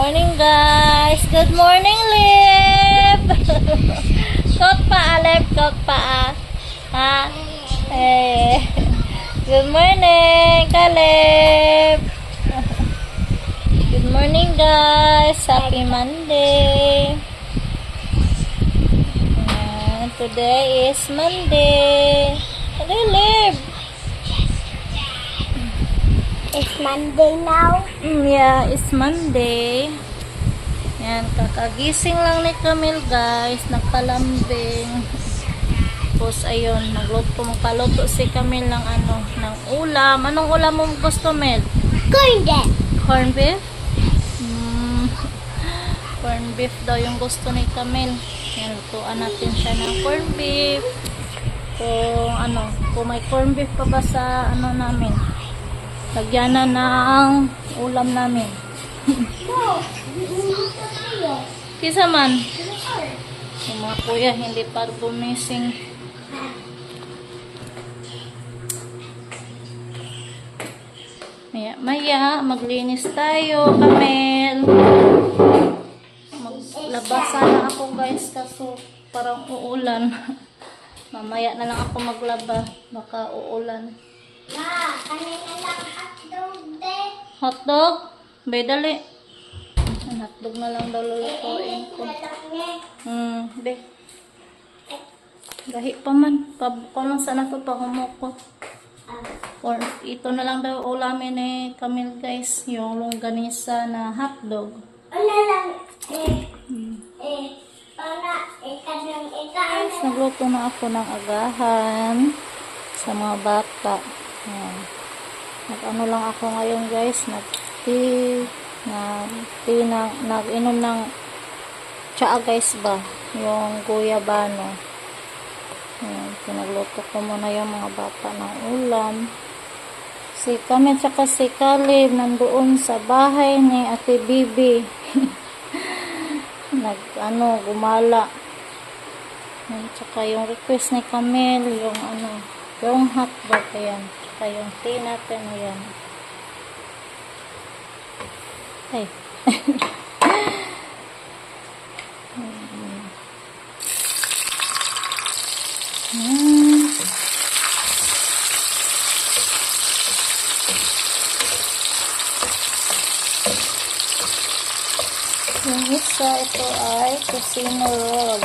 morning guys. Good morning, Lip. Kot pa, Lip. Kot pa. Ha? Eh. Good morning, Kalip. Good morning guys. Happy Monday. And today is Monday. Hello, Lip. It's Monday now. Yeah, it's Monday. Yan, kakagising lang ni Camille guys. Nagpalambing. Tapos ayun, magpaluto si Camille ng ng ulam. Anong ulam mo gusto, Mel? Corn beef. Corn beef? Corn beef daw yung gusto ni Camille. Yan, lutuan natin siya ng corn beef. Kung may corn beef pa ba sa namin? Lagyan na ng ulam namin. Kisa man. Yung mga kuya hindi pa gumising. Maya, maglinis tayo, Camille. Maglabas sana ako guys, kaso parang uulan. Mamaya na lang ako maglaba, baka uulan. Ma, kanina lang hotdog din. Hotdog? Bay, dali. Hotdog na lang daw lulutuin ko. Be. Gahi pa man. Kung sana ito pa humukot. Or ito na lang daw ulamin ni Camille guys. Yung longganisa na hotdog. Ano lang? Kanang Nagluto na ako ng agahan sa mga bata. Nag-ano lang ako ngayon guys, nag-inom ng tsaa guys ba, yung guyabano. Pinagluto ko muna yung mga bata ng ulam. Si Camille tsaka si Caleb nandoon sa bahay ni Ate Bibi. Gumala. Tsaka yung request ni Camille, yung hotdog, ayan. Tsaka yung tea natin, ayan. Ay. Yung isa, ito ay tocino roll.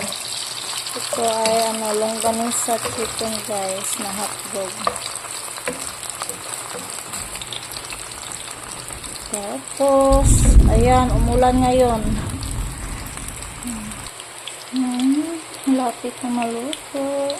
Ito ay longganisa chicken guys na hotdog. Tapos, ayan, umulan ngayon. Lapit na maluto.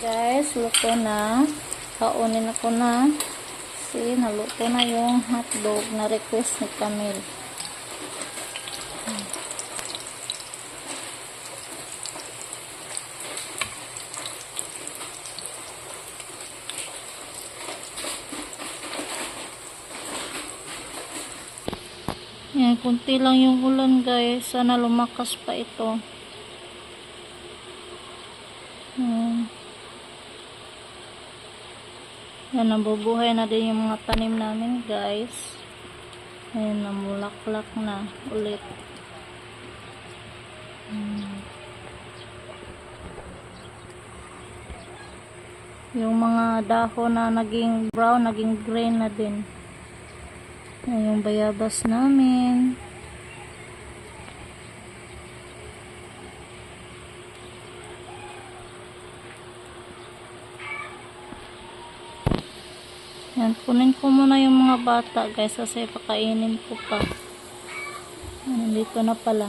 Guys, luto na. Kaunin ako na. Kasi naluto na yung hotdog na request ni Camille. Yan, kunti lang yung ulan guys. Sana lumakas pa ito. Yan, nabubuhay na din yung mga tanim namin guys. Ayan, namulaklak na ulit. Yung mga dahon na naging brown, naging green na din. Ayan, yung bayabas namin. Yan, kunin ko muna yung mga bata guys kasi pakainin ko pa. Nandito na pala.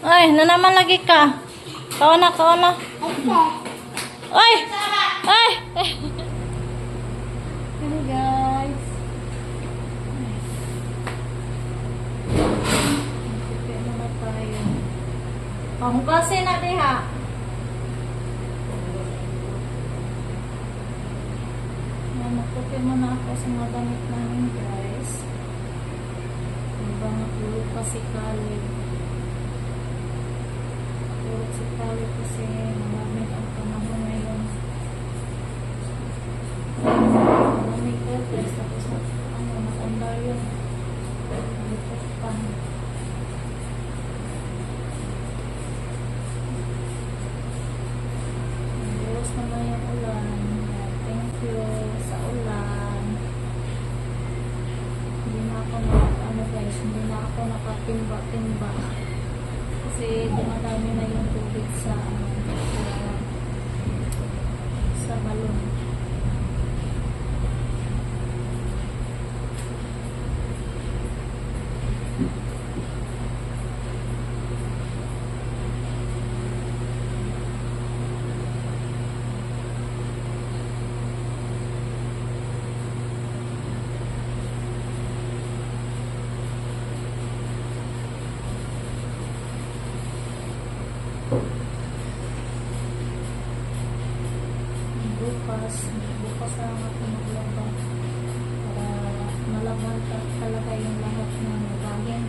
Ay, na naman lagi ka. Kao na. Ay! Ay! Hello guys. Sige na tayo. Pamugasin na diha. Nagpupi muna ako sa mga damit namin guys. Habang natulog pa si Caleb. Siguro si Kali kasi malamig ang panahon ngayon. Malamig ka, guys. Tapos matanda yun. Lupot pa. Ayos naman yung ulan. Thank you sa ulan. Hindi na ako guys, hindi na ako nakatimba-timba. Kasi dumadami na yung tubig sa balon. Bukas lang ako maglaba para malaban talaga yung lahat ng bagay.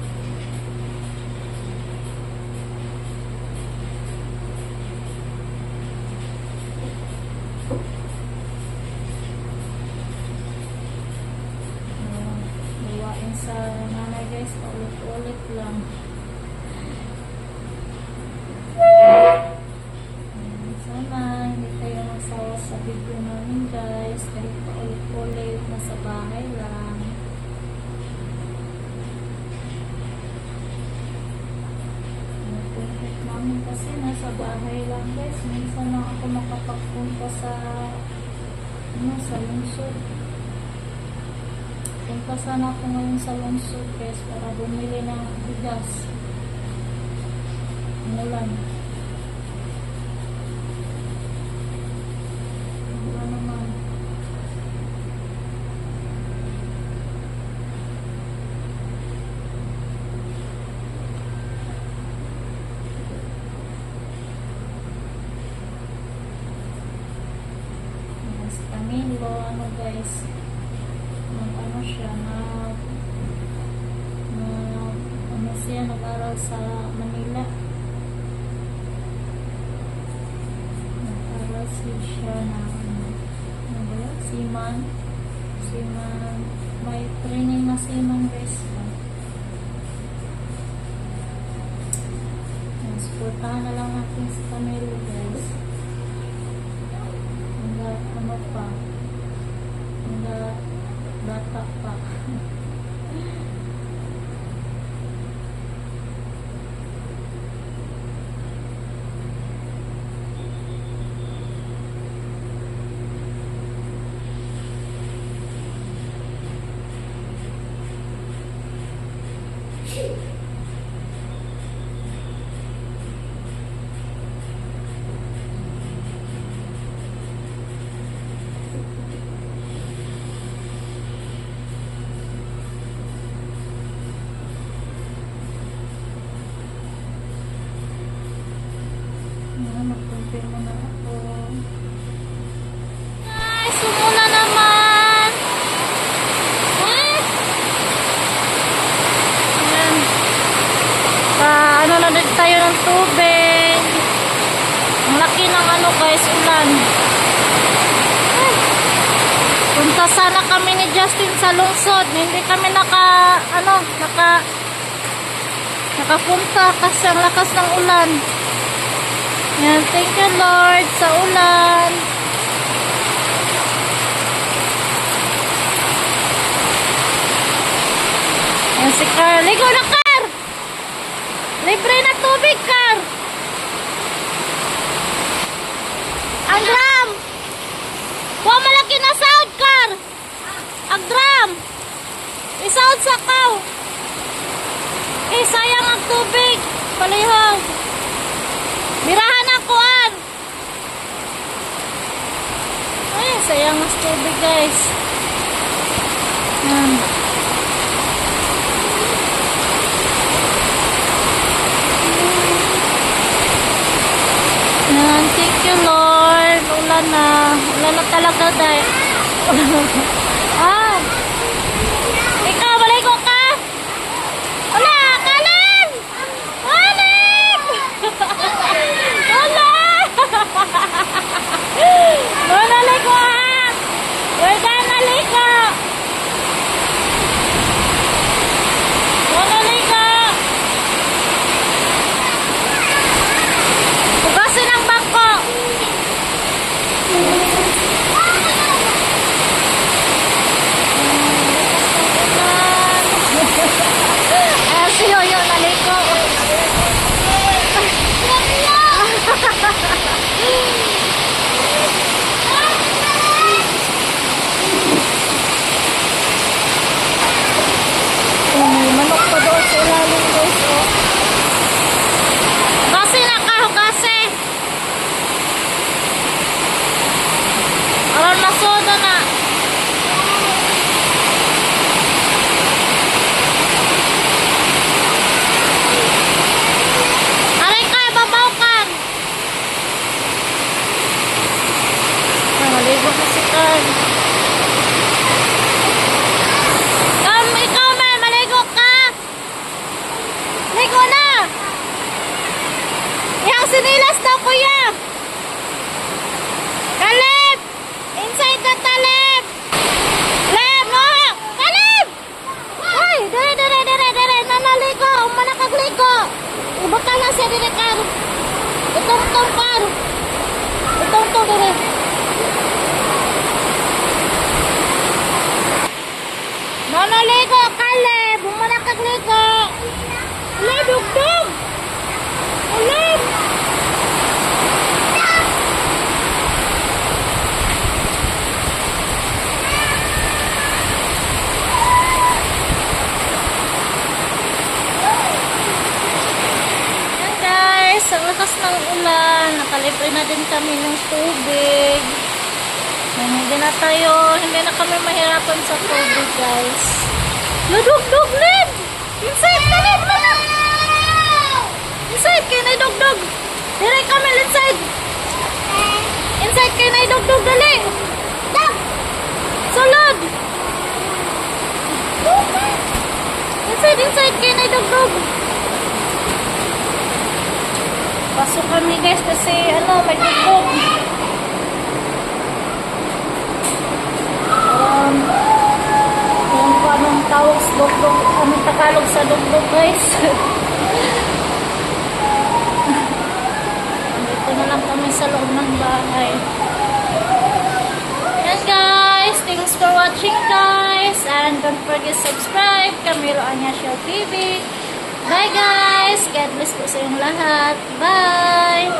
Gawain sa nanay guys, paulit-ulit lang. Sana hindi kayo magsawa sa video namin guys, kahit paulit-ulit nasa bahay lang. Nagpunta namin kasi nasa bahay lang guys. Minsan lang ako makapagpunta sa lungsod. Punta sana ako ngayon sa lungsod guys para bumili ng bigas. Umulan. Naman. Yes, Camilo, guys, siya siya nag-aral sa Manila. Nag-aral siya na seaman, may training na seaman guys. Supportahan na lang natin si Camilo guys. Hanggang hanggang bata pa. Mag-compare mo na ako. Guys, sumula naman. Ayan. Na din tayo ng tubig. Ang laki ng guys, ulan. Punta sana kami ni Justin sa lungsod. Hindi kami nakapunta kasi ang lakas ng ulan. Yan, thank you Lord sa ulan. Yan si Car. Ligo na Car! Libre na tubig Car! Ang drum! Huwag malaki na sound Car! Ang drum! Isound sa kaw! Sayang ang tubig! Palihog! Birahan ang kuan. Ay, sayang mas tubig guys. Thank you Lord. Ulan na talaga dahil. Ikaw, balik ko ka. Wala, kanin! Kanin! na din kami ng tubig. Hindi na kami mahirapan sa tubig, guys. Dugdug, Lid! Inside ka, Lid! Inside kayo na dugdug! Dire kami, inside! Inside kayo na dugdug, dali! Sulod! Inside kayo na dugdug! Pasok kami, guys, kasi may dugdug. Yung anong tawag sa dugdug, anong Tagalog sa dugdug, guys. Dito na lang kami sa loob ng bahay. And guys, thanks for watching, guys, and don't forget subscribe Camilo Anyasio TV. Bye guys, God bless po sa inyong lahat. Bye.